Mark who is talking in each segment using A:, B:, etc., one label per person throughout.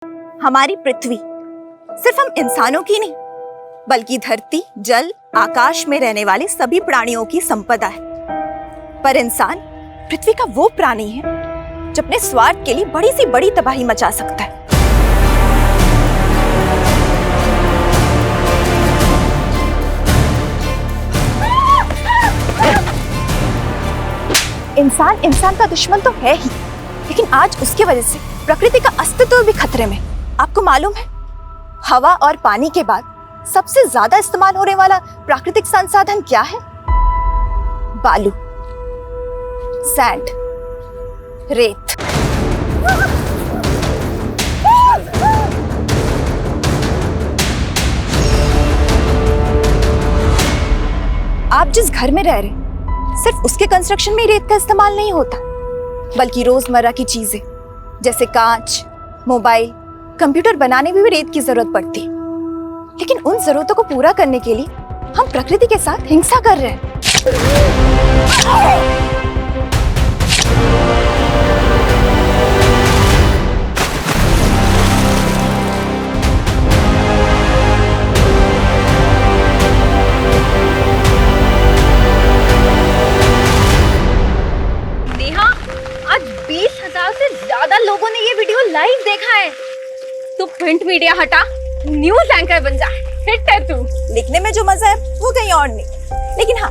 A: हमारी पृथ्वी सिर्फ हम इंसानों की नहीं, बल्कि धरती, जल, आकाश में रहने वाले सभी प्राणियों की संपदा है। पर इंसान पृथ्वी का वो प्राणी है जो अपने स्वार्थ के लिए बड़ी सी बड़ी तबाही मचा सकता है। इंसान का दुश्मन तो है ही, लेकिन आज उसकी वजह से प्रकृति का अस्तित्व भी खतरे में। आपको मालूम है, हवा और पानी के बाद सबसे ज्यादा इस्तेमाल होने वाला प्राकृतिक संसाधन क्या है? बालू, सैंड, रेत। आप जिस घर में रह रहे, सिर्फ उसके कंस्ट्रक्शन में रेत का इस्तेमाल नहीं होता, बल्कि रोजमर्रा की चीजें जैसे कांच, मोबाइल, कंप्यूटर बनाने में भी रेत की जरूरत पड़ती। लेकिन उन जरूरतों को पूरा करने के लिए हम प्रकृति के साथ हिंसा कर रहे हैं।
B: आज 20,000 से ज्यादा लोगों ने ये वीडियो लाइव देखा है। तू प्रिंट मीडिया हटा, न्यूज एंकर बन जा। हिट है तू।
A: लिखने में जो मजा है वो कहीं और नहीं। लेकिन हाँ,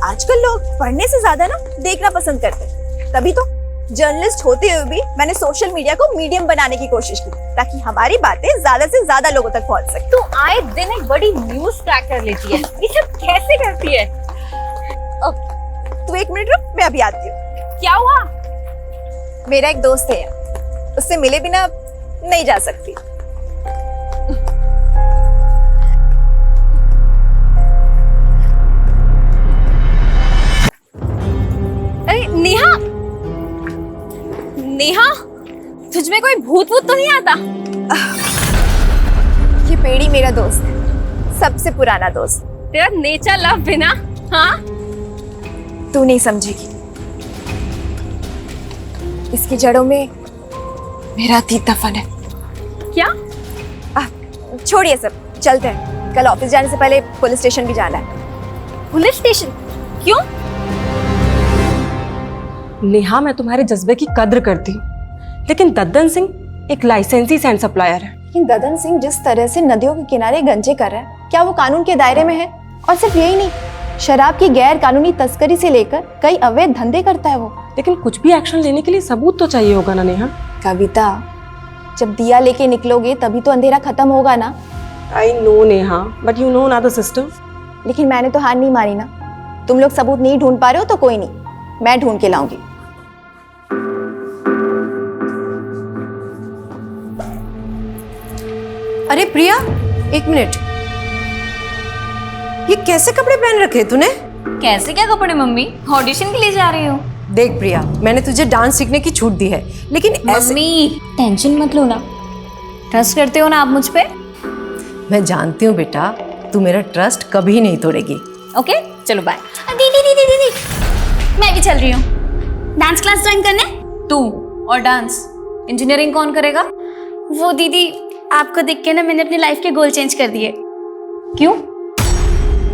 A: आजकल लोग पढ़ने से ज्यादा ना देखना पसंद करते हैं। तभी तो जर्नलिस्ट होते हुए भी मैंने सोशल मीडिया को मीडियम बनाने की कोशिश की, ताकि हमारी बातें ज्यादा से ज्यादा लोगों तक पहुंच सके।
B: तू आए दिन एक बड़ी न्यूज क्रैक कर लेती है। ये सब कैसे करती है?
A: तू एक मिनट रुक, मैं अभी आती हूँ।
B: क्या हुआ?
A: मेरा एक दोस्त है, उससे मिले बिना नहीं जा सकती।
B: अरे नेहा, नेहा, तुझ में कोई भूत वूत तो नहीं आता?
A: ये पेड़ी मेरा दोस्त है, सबसे पुराना दोस्त।
B: तेरा नेचर लव बिना, हाँ?
A: तू नहीं समझेगी, इसकी जड़ों में मेरा अतीत दफन है।
B: क्या?
A: छोड़िए सब, चलते हैं। कल ऑफिस जाने से पहले पुलिस स्टेशन भी जाना है।
B: Police station? क्यों?
C: नेहा, मैं तुम्हारे जज्बे की कद्र करती हूँ, लेकिन दद्दन सिंह एक लाइसेंसी सैंड सप्लायर है।
A: लेकिन ददन सिंह जिस तरह से नदियों के किनारे गंजे कर रहा है, क्या वो कानून के दायरे में है? और सिर्फ यही नहीं, शराब की गैर कानूनी तस्करी से लेकर कई अवैध धंधे करता है वो।
C: लेकिन कुछ भी एक्शन लेने के लिए सबूत तो चाहिए होगा ना नेहा?
A: कविता, जब दिया लेके निकलोगे तभी तो अंधेरा खत्म होगा ना।
C: I know Neha, but you know ना द सिस्टम।
A: लेकिन मैंने तो हार नहीं मानी ना। तुम लोग सबूत नहीं ढूंढ पा रहे हो तो कोई नहीं, मैं ढूंढ के लाऊंगी।
D: अरे प्रिया, एक मिनट, ये कैसे कपड़े पहन रखे तूने?
B: कैसे क्या कपड़े मम्मी? ऑडिशन के लिए जा रही हूँ।
D: देख प्रिया, मैंने तुझे डांस सीखने की छूट दी है, लेकिन ऐसे...
B: मम्मी टेंशन मत लो ना, ट्रस्ट करते हो ना आप मुझ पे?
D: मैं जानती हूँ बेटा, तू मेरा ट्रस्ट कभी नहीं तोड़ेगी।
B: ओके, चलो बाय। दीदी दीदी दीदी, मैं भी चल रही हूँ डांस क्लास ज्वाइन करने। तू और डांस, इंजीनियरिंग कौन करेगा? वो दीदी, आपको देख के ना मैंने अपनी लाइफ के गोल चेंज कर दिए। क्यों?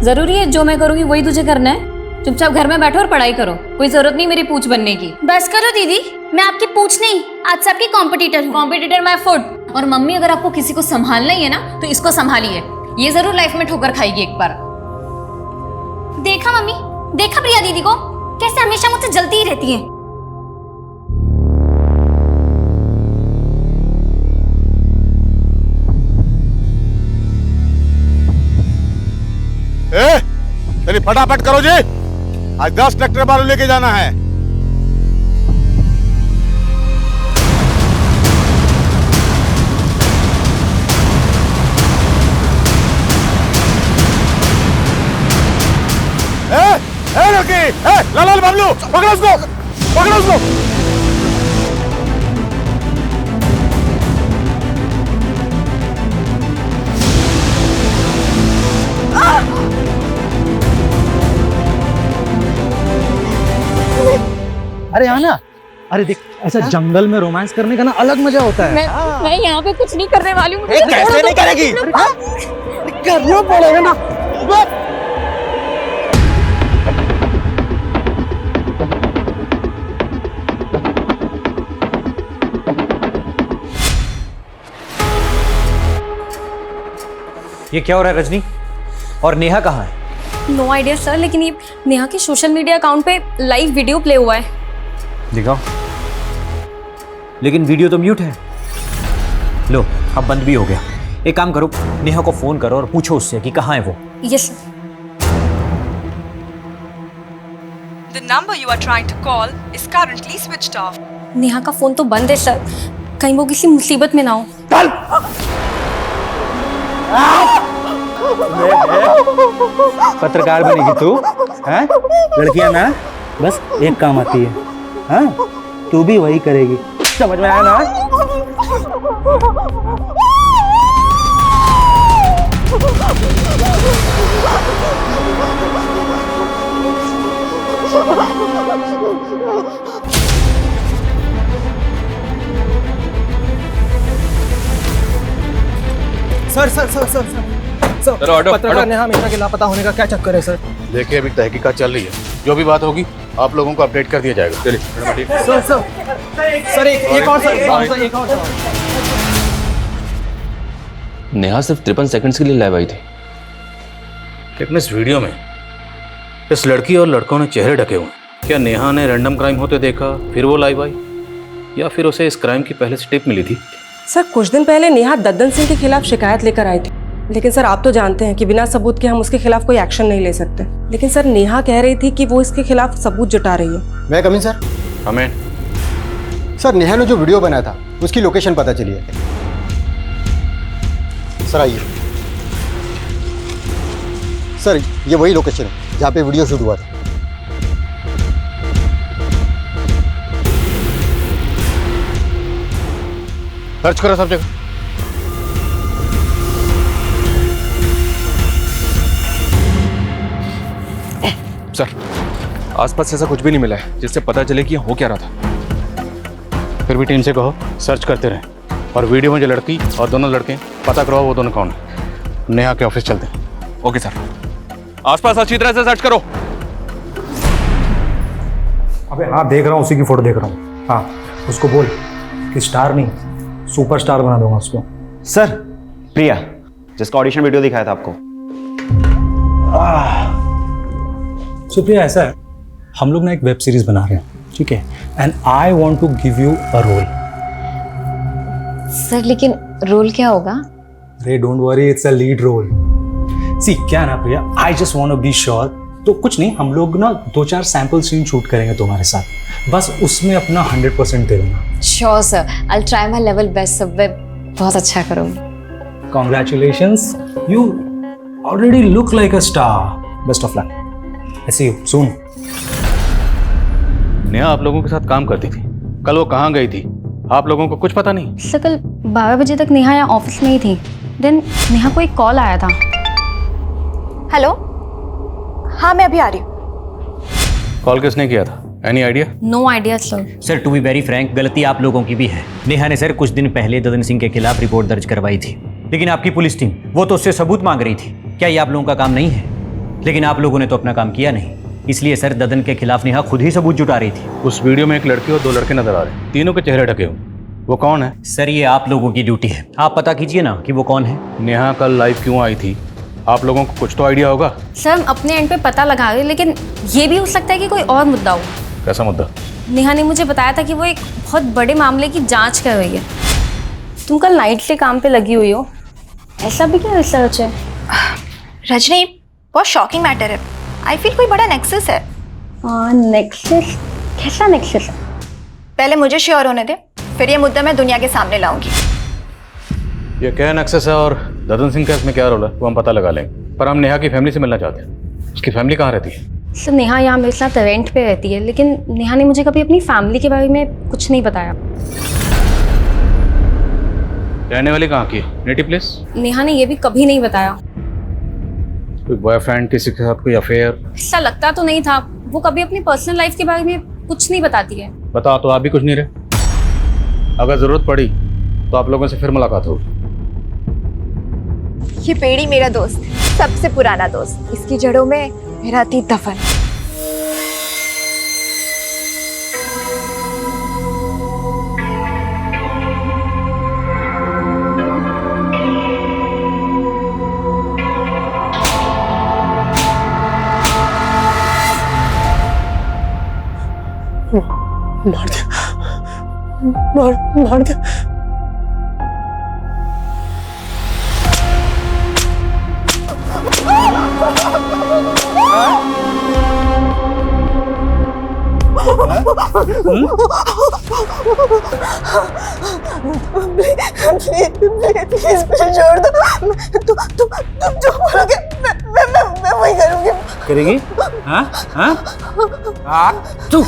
B: जरूरी है जो मैं करूँगी वही तुझे करना है? चुपचाप घर में बैठो और पढ़ाई करो, कोई जरूरत नहीं मेरी पूछ बनने की।
E: बस करो दीदी, मैं आपकी पूछ नहीं, आज सबकी कॉम्पिटिटर हूँ।
B: Competitor my foot. और मम्मी, अगर आपको किसी को संभालना ही है ना तो इसको संभालिए, ये जरूर लाइफ में ठोकर खाएगी एक बार।
E: देखा मम्मी, देखा प्रिया दीदी को कैसे हमेशा मुझसे जलती ही रहती है।
F: चलिए फटाफट करो जी, आज 10 ट्रैक्टर बालू लेके जाना है। लड़की, लाल बाबलू, पकड़ो उसको, पकड़ो उसको।
G: अरे आना, अरे देख ऐसा जंगल में रोमांस करने का ना अलग मजा होता है।
B: मैं यहाँ पे कुछ नहीं करने वाली हूँ।
F: कैसे नहीं करेगी?
G: करना पड़ेगा ना।
H: ये क्या हो रहा है रजनी? और नेहा कहाँ है?
B: नो आइडिया सर, लेकिन ये नेहा के सोशल मीडिया अकाउंट पे लाइव वीडियो प्ले हुआ है।
H: दिखाओ। लेकिन वीडियो तो म्यूट है। लो, अब बंद भी हो गया। एक काम करो, नेहा को फोन करो और पूछो उससे कि कहाँ है वो।
B: Yes sir.
C: The number you are trying to call is currently switched off.
B: Neha का फोन तो बंद है सर, कहीं वो किसी मुसीबत में ना हो।
G: पत्रकार बनेगी तू? हैं? लड़कियां ना बस एक काम आती है। हाँ, तू भी वही करेगी। समझ में आया ना? सर पत्रकार नेहा मिश्रा के लापता होने का क्या चक्कर है सर?
F: देखिए अभी तहकीकात चल रही है, जो भी बात होगी आप लोगों को अपडेट कर दिया जाएगा। चलिए
G: सर एक और सर।
I: नेहा सिर्फ 53 सेकंड्स के लिए लाइव आई थी,
F: लेकिन इस वीडियो में इस लड़की और लड़कों ने चेहरे ढके हुए हैं। क्या नेहा ने रैंडम क्राइम होते देखा फिर वो लाइव आई, या फिर उसे इस क्राइम की पहले से टिप मिली थी?
C: सर कुछ दिन पहले नेहा दद्दन सिंह के खिलाफ शिकायत लेकर आई थी, लेकिन सर आप तो जानते हैं कि बिना सबूत के हम उसके खिलाफ कोई एक्शन नहीं ले सकते। लेकिन सर नेहा कह रही थी कि वो इसके खिलाफ सबूत जुटा रही है।
J: मैं कमिंग सर?
F: हमें
J: सर नेहा ने जो वीडियो बनाया था उसकी लोकेशन पता चली है सर। आइए सर, ये वही लोकेशन है जहाँ पे वीडियो शूट हुआ था।
F: सर्च करो सब जगह।
I: सर आसपास ऐसा कुछ भी नहीं मिला है जिससे पता चले कि हो क्या रहा था।
F: फिर भी टीम से कहो सर्च करते रहें, और वीडियो में जो लड़की और दोनों लड़के पता करवाओ वो दोनों कौन है। नेहा के ऑफिस चलते हैं।
I: ओके सर, आसपास अच्छी तरह से सर्च करो।
G: अबे हाँ, देख रहा हूँ, उसी की फोटो देख रहा हूँ। हाँ, उसको बोल कि स्टार नहीं सुपरस्टार बना दूंगा उसको।
K: सर प्रिया, जिसका ऑडिशन वीडियो दिखाया था आपको।
G: सुप्रिया, ऐसा है, हम लोग ना एक वेब सीरीज बना रहे हैं, ठीक है, and I want to give you a role.
B: Sir लेकिन रोल क्या होगा?
G: अरे don't worry, it's a lead role. See क्या ना Priya, I just want to be sure. तो कुछ नहीं, हम लोग ना 2-4 सैंपल सीन शूट करेंगे तुम्हारे साथ, बस उसमें अपना 100% दे देना।
B: Sure sir, I will try my level best sir, मैं बहुत अच्छा करूंगी।
G: Congratulations, you already look like a star. Best of luck, I see you soon.
F: Neha आप लोगों के साथ काम करती थी, कल वो कहाँ गई थी आप लोगों को कुछ पता नहीं?
B: सर कल 12 बजे तक नेहा यहाँ ऑफिस में ही थी, देन नेहा को एक कॉल आया था।
A: हेलो, हाँ मैं अभी आ रही हूँ।
F: कॉल किसने किया था? Any idea?
B: No idea sir.
H: Sir to be very frank, गलती आप लोगों की भी है। नेहा ने सर कुछ दिन पहले ददन सिंह के खिलाफ रिपोर्ट दर्ज करवाई थी, लेकिन आपकी पुलिस टीम वो तो उससे सबूत मांग रही थी। क्या ये आप लोगों का काम नहीं है? लेकिन आप लोगों ने तो अपना काम किया नहीं, इसलिए सर ददन के खिलाफ नेहा खुद ही सबूत जुटा रही थी।
F: उस वीडियो में एक लड़की और 2 लड़के नजर आ रहे हैं, तीनों के चेहरे ढके हुए। वो कौन है?
H: सर ये आप लोगों की ड्यूटी है, आप पता कीजिए ना कि वो कौन है।
F: नेहा कल लाइव क्यों आई थी? आप लोगों को कुछ तो आइडिया होगा।
B: सर हम अपने एंड पे पता लगा रहे, लेकिन ये भी हो सकता है कि कोई और मुद्दा हो।
F: कैसा मुद्दा?
B: नेहा ने मुझे बताया था कि वो एक बहुत बड़े मामले की जांच कर रही है। तुम कल नाइट से काम पे लगी हुई हो, ऐसा भी क्या रिसर्च है?
A: रजनी, बहुत शॉकिंग मैटर है। आई फील कोई बड़ा नेक्सस है।
B: नेक्सस? कैसा नेक्सस?
A: पहले मुझे श्योर होने दे, फिर ये मुद्दा मैं दुनिया के सामने लाऊंगी।
F: ये क्या नेक्सस है और ददन सिंह का इसमें क्या रोल है वो हम पता लगा लेंगे, पर हम नेहा की फैमिली से मिलना चाहते हैं। उसकी फैमिली कहाँ रहती है?
B: सर नेहा यहाँ मेरे साथ रेंट पे रहती है, लेकिन नेहा ने मुझे कभी अपनी फैमिली के बारे में कुछ नहीं बताया।
F: रहने वाली कहाँ की है? Native place?
B: नेहा ने ये भी कभी नहीं बताया।
F: कोई बॉयफ्रेंड, किसी के साथ कोई अफेयर?
B: ऐसा लगता तो नहीं था, वो कभी अपनी पर्सनल लाइफ के बारे में कुछ नहीं बताती है।
F: बता तो आप भी कुछ नहीं रहे। अगर ज़रूरत पड़ी तो आप लोगों से फिर मुलाकात होगी।
A: ये पेड़ी मेरा दोस्त, सबसे पुराना दोस्त, इसकी जड़ों में मेरा अतीत दफन।
G: मार दिया, मार दिया।
A: प्लीज मुझे छोड़ दो। तुम जो बोलोगे मैं वही करूंगी।
G: करेगी? हाँ हाँ तू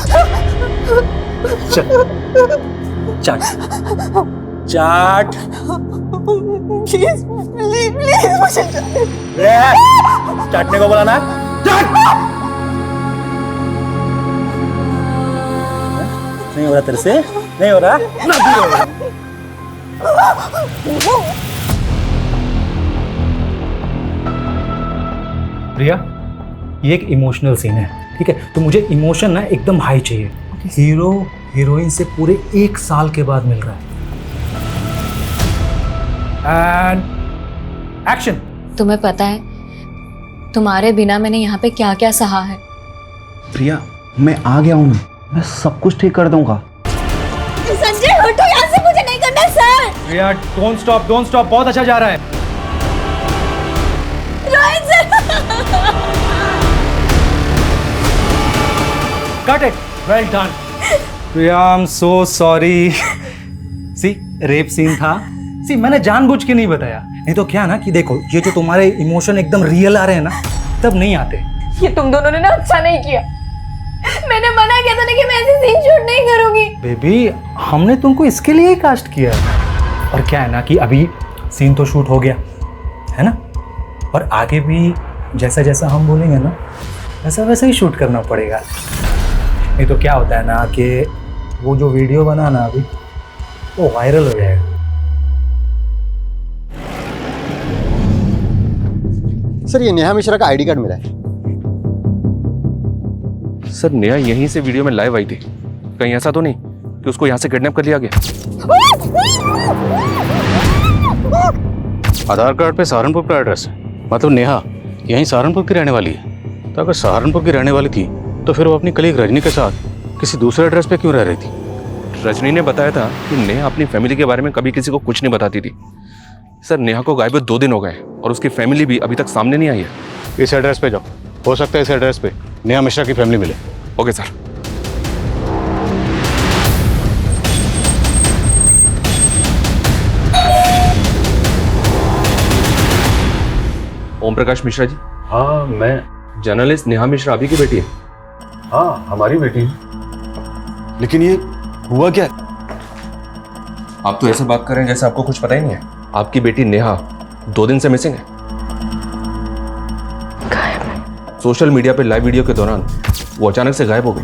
G: चाट चाट
A: प्लीज मुझे
G: चाटने को बोला ना, चाट। नहीं हो रहा तेरे से, नहीं हो रहा ना, भी हो रहा। प्रिया, ये एक इमोशनल सीन है, ठीक है? तो मुझे इमोशन ना एकदम हाई चाहिए। हीरो हीरोइन से पूरे 1 साल के बाद मिल रहा है। And action.
B: तुम्हें पता है तुम्हारे बिना मैंने यहाँ पे क्या क्या सहा है।
K: प्रिया, मैं आ गया हूँ ना, मैं सब कुछ ठीक कर दूंगा।
E: संजय हटो यहाँ से, मुझे नहीं करना सर।
G: प्रिया डोंट स्टॉप, बहुत अच्छा जा रहा है।
E: Rohit sir.
G: Cut it. Well done. Priya, I'm so sorry. See rape scene था। सी मैंने जानबूझ के नहीं बताया, नहीं तो क्या ना कि देखो ये जो तुम्हारे इमोशन एकदम रियल आ रहे हैं ना, तब नहीं आते।
B: ये तुम दोनों ने ना अच्छा नहीं किया। मैंने मना किया था ना कि मैं ऐसे सीन शूट नहीं करूंगी।
G: बेबी, हमने तुमको इसके लिए ही कास्ट किया है। और क्या है ना कि अभी सीन तो शूट हो गया है ना, और आगे भी जैसा जैसा हम बोलेंगे ना वैसा वैसा ही शूट करना पड़ेगा। नहीं तो क्या होता है ना कि वो जो वीडियो बना ना अभी वो वायरल हो जाएगा।
J: सर, ये नेहा मिश्रा का आईडी कार्ड मिला है।
I: सर, नेहा यहीं से वीडियो में लाइव आई थी। कहीं ऐसा तो नहीं कि उसको यहाँ से किडनैप कर लिया गया?
F: आधार कार्ड पे सहारनपुर का एड्रेस है, मतलब नेहा यहीं सहारनपुर की रहने वाली है। तो अगर सहारनपुर की रहने वाली थी तो फिर वो अपनी कलीग रजनी के साथ किसी दूसरे एड्रेस पे क्यों रह रही थी?
I: रजनी ने बताया था कि नेहा अपनी फैमिली के बारे में कभी किसी को कुछ नहीं बताती थी। सर, नेहा को गायब 2 दिन हो गए और उसकी फैमिली भी अभी तक सामने नहीं आई है।
F: इस एड्रेस पे जाओ, हो सकता है इस एड्रेस पे नेहा मिश्रा की फैमिली मिले।
I: Okay sir. ओम प्रकाश मिश्रा जी।
F: हाँ, मैं
I: जर्नलिस्ट नेहा मिश्रा अभी की बेटी है।
F: हाँ, हमारी बेटी।
I: लेकिन ये हुआ क्या? आप तो ऐसे बात कर रहे हैं जैसे आपको कुछ पता ही नहीं है। आपकी बेटी नेहा 2 दिन से मिसिंग है। सोशल मीडिया पे लाइव वीडियो के दौरान वो अचानक से गायब हो गई।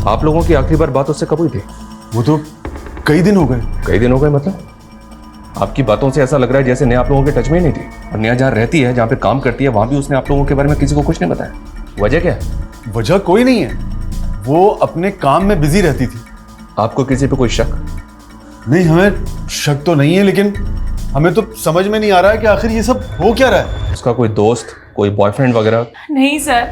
I: आप लोगों की आखिरी बार बात उससे कब हुई थी?
L: वो तो कई दिन हो गए।
I: कई दिन हो गए मतलब? आपकी बातों से ऐसा लग रहा है जैसे नेहा आप लोगों के टच में ही नहीं थी। और नेहा जहाँ रहती है, जहाँ पे काम करती है, वहां भी उसने आप लोगों के बारे में किसी को कुछ नहीं बताया। वजह क्या है?
L: वजह कोई नहीं है, वो अपने काम में बिजी रहती थी।
I: आपको किसी पे कोई शक?
L: नहीं, हमें शक तो नहीं है, लेकिन हमें तो समझ में नहीं आ रहा है कि आखिर ये सब हो क्या रहा है।
I: उसका कोई दोस्त, कोई बॉयफ्रेंड वगैरह?
M: नहीं सर,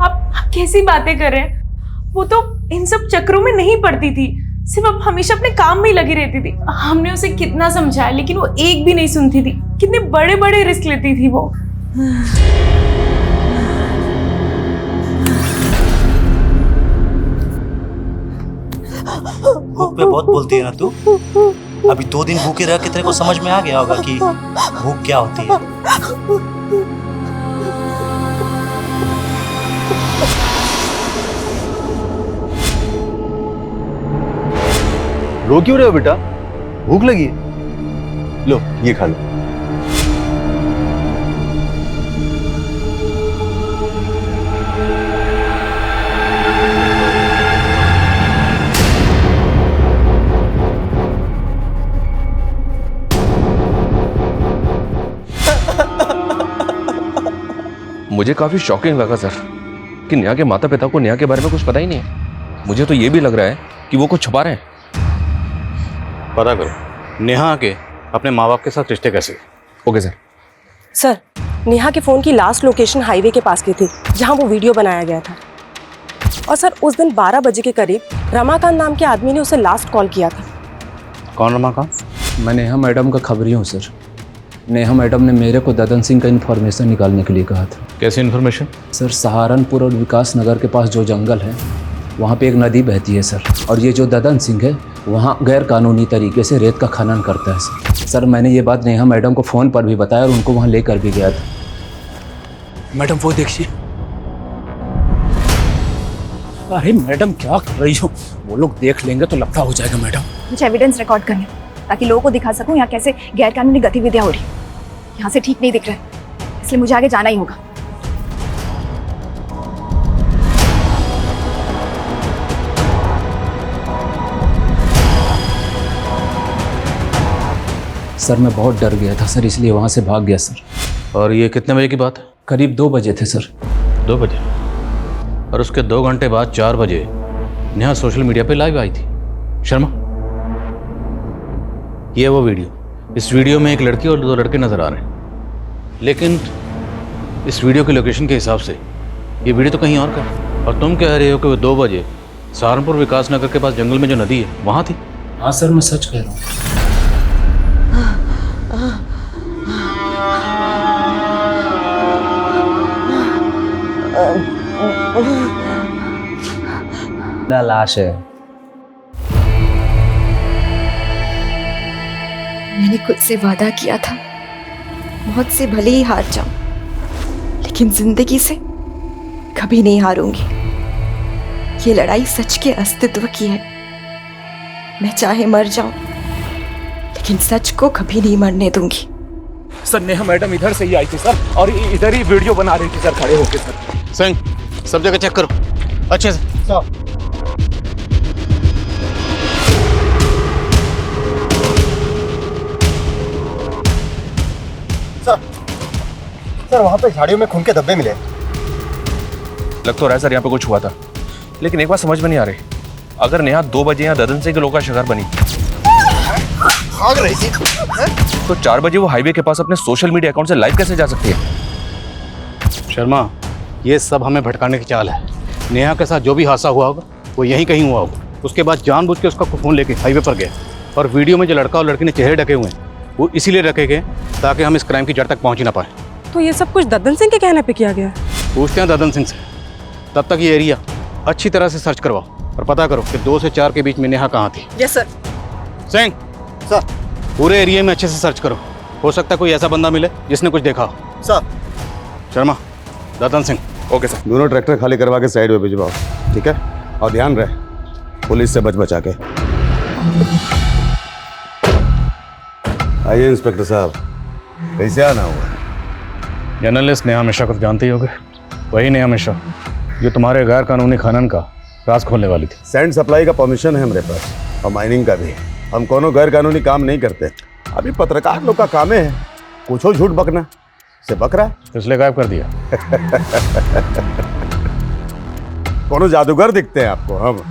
M: आप कैसी बातें कर रहे हैं? वो तो इन सब चक्रों में नहीं पड़ती थी, सिर्फ अब हमेशा अपने काम में ही लगी रहती थी। हमने उसे कितना समझाया लेकिन वो एक भी नहीं सुनती थी। कितने बड़े बड़े रिस्क लेती थी वो।
N: भूख पे बहुत बोलती है ना तू। अभी 2 दिन भूखे रह के तेरे को समझ में आ गया होगा कि भूख क्या होती है।
L: रो क्यों रहे हो बेटा? भूख लगी है? लो ये खा लो।
I: मुझे काफ़ी शॉकिंग लगा सर कि नेहा के माता पिता को नेहा के बारे में कुछ पता ही नहीं है। मुझे तो ये भी लग रहा है कि वो कुछ छुपा रहे हैं।
F: पता करो नेहा के अपने माँ बाप के साथ रिश्ते कैसे।
I: Okay sir.
C: सर, नेहा के फ़ोन की लास्ट लोकेशन हाईवे के पास की थी जहां वो वीडियो बनाया गया था। और सर उस दिन 12 बजे के करीब रमाकांत नाम के आदमी ने उसे लास्ट कॉल किया था।
F: कौन रमाकांत?
K: मैं नेहा मैडम का खबरी हूँ सर। नेहा मैडम ने मेरे को ददन सिंह का इन्फॉर्मेशन निकालने के लिए कहा था।
F: कैसी इन्फॉर्मेशन?
K: सर सहारनपुर और विकास नगर के पास जो जंगल है वहाँ पे एक नदी बहती है सर, और ये जो ददन सिंह है वहाँ गैर कानूनी तरीके से रेत का खनन करता है सर। सर मैंने ये बात नेहा मैडम को फ़ोन पर भी बताया और उनको वहाँ लेकर भी गया था।
N: मैडम वो देखिए। अरे मैडम क्या कर रही हो? वो लोग देख लेंगे तो लफड़ा हो जाएगा मैडम।
A: मुझे एविडेंस रिकॉर्ड करने ताकि लोगों को दिखा सकूं यहाँ कैसे गैरकानूनी गतिविधियां हो रही। यहाँ से ठीक नहीं दिख रहा है, इसलिए मुझे आगे जाना ही होगा।
K: सर मैं बहुत डर गया था सर, इसलिए वहाँ से भाग गया सर।
F: और ये कितने बजे की बात है?
K: करीब 2 बजे थे सर।
F: 2 बजे? और उसके 2 घंटे बाद 4 बजे नेहा सोशल मीडिया पे लाइव आई थी। शर्मा, ये वो वीडियो। इस वीडियो में एक लड़की और 2 लड़के नजर आ रहे हैं, लेकिन इस वीडियो के लोकेशन के हिसाब से ये वीडियो तो कहीं और का है। और तुम कह रहे हो कि वो 2 बजे सहारनपुर विकास नगर के पास जंगल में जो नदी है वहाँ थी।
K: हाँ सर मैं सच कह रहा हूँ। लाश है।
A: मैंने खुद से वादा किया था मौत से भले ही हार जाऊं, लेकिन जिंदगी से कभी नहीं हारूंगी। ये लड़ाई सच के अस्तित्व की है। मैं चाहे मर जाऊं, लेकिन सच को कभी नहीं मरने दूंगी।
N: सर नेहा मैडम इधर से ही आई थी सर, और इधर ही वीडियो बना रही थी सर खड़े होके सर।
F: सिंह, सब जगह चेक करो अच्छे से।
J: सर वहाँ पे झाड़ियों में खून के धब्बे मिले।
I: लग तो रहा है सर यहाँ पे कुछ हुआ था, लेकिन एक बात समझ में नहीं आ रही। अगर नेहा 2 बजे यहाँ ददन सिंह के लोग का शिकार बनी
J: भाग रही थी
I: तो 4 बजे वो हाईवे के पास अपने सोशल मीडिया अकाउंट से लाइव कैसे जा सकती है?
F: शर्मा, ये सब हमें भटकाने की चाल है। नेहा के साथ जो भी हादसा हुआ होगा वो यहीं कहीं हुआ होगा। उसके बाद जानबूझ के उसका फ़ोन लेके हाईवे पर गया, और वीडियो में जो लड़का और लड़की ने चेहरे ढके हुए हैं वो इसीलिए रखे गए ताकि हम इस क्राइम की जड़ तक पहुँच ही ना पाए।
C: तो ये सब कुछ ददन सिंह के कहने पे किया गया है?
F: पूछते हैं ददन सिंह से। तब तक ये एरिया अच्छी तरह से सर्च करवाओ और पता करो कि 2 से 4 के बीच में नेहा कहाँ थी।
C: Yes sir.
F: सिंह,
J: सर
F: पूरे एरिया में अच्छे से सर्च करो, हो सकता है कोई ऐसा बंदा मिले जिसने कुछ देखा हो।
J: Sir.
F: Sharma, Dadan Singh.
I: Okay sir.
L: दोनों ट्रैक्टर खाली करवा के साइड में भिजवाओ, ठीक है? और ध्यान रहे पुलिस से बच बचा के। आइए इंस्पेक्टर साहब, कैसे आना हुआ?
F: जर्नलिस्ट नेहा मिश्रा को जानते ही होगे, वही नेहा मिश्रा जो तुम्हारे गैर कानूनी खनन का राज खोलने वाली थी।
L: सैंड सप्लाई का परमिशन है हमारे पास, और माइनिंग का भी। हम कोनो गैर कानूनी काम नहीं करते। अभी पत्रकार लोग का काम है कुछ हो झूठ बकना, से बक रहा है
F: इसलिए गायब कर दिया।
L: कोनो जादूगर दिखते हैं आपको? हम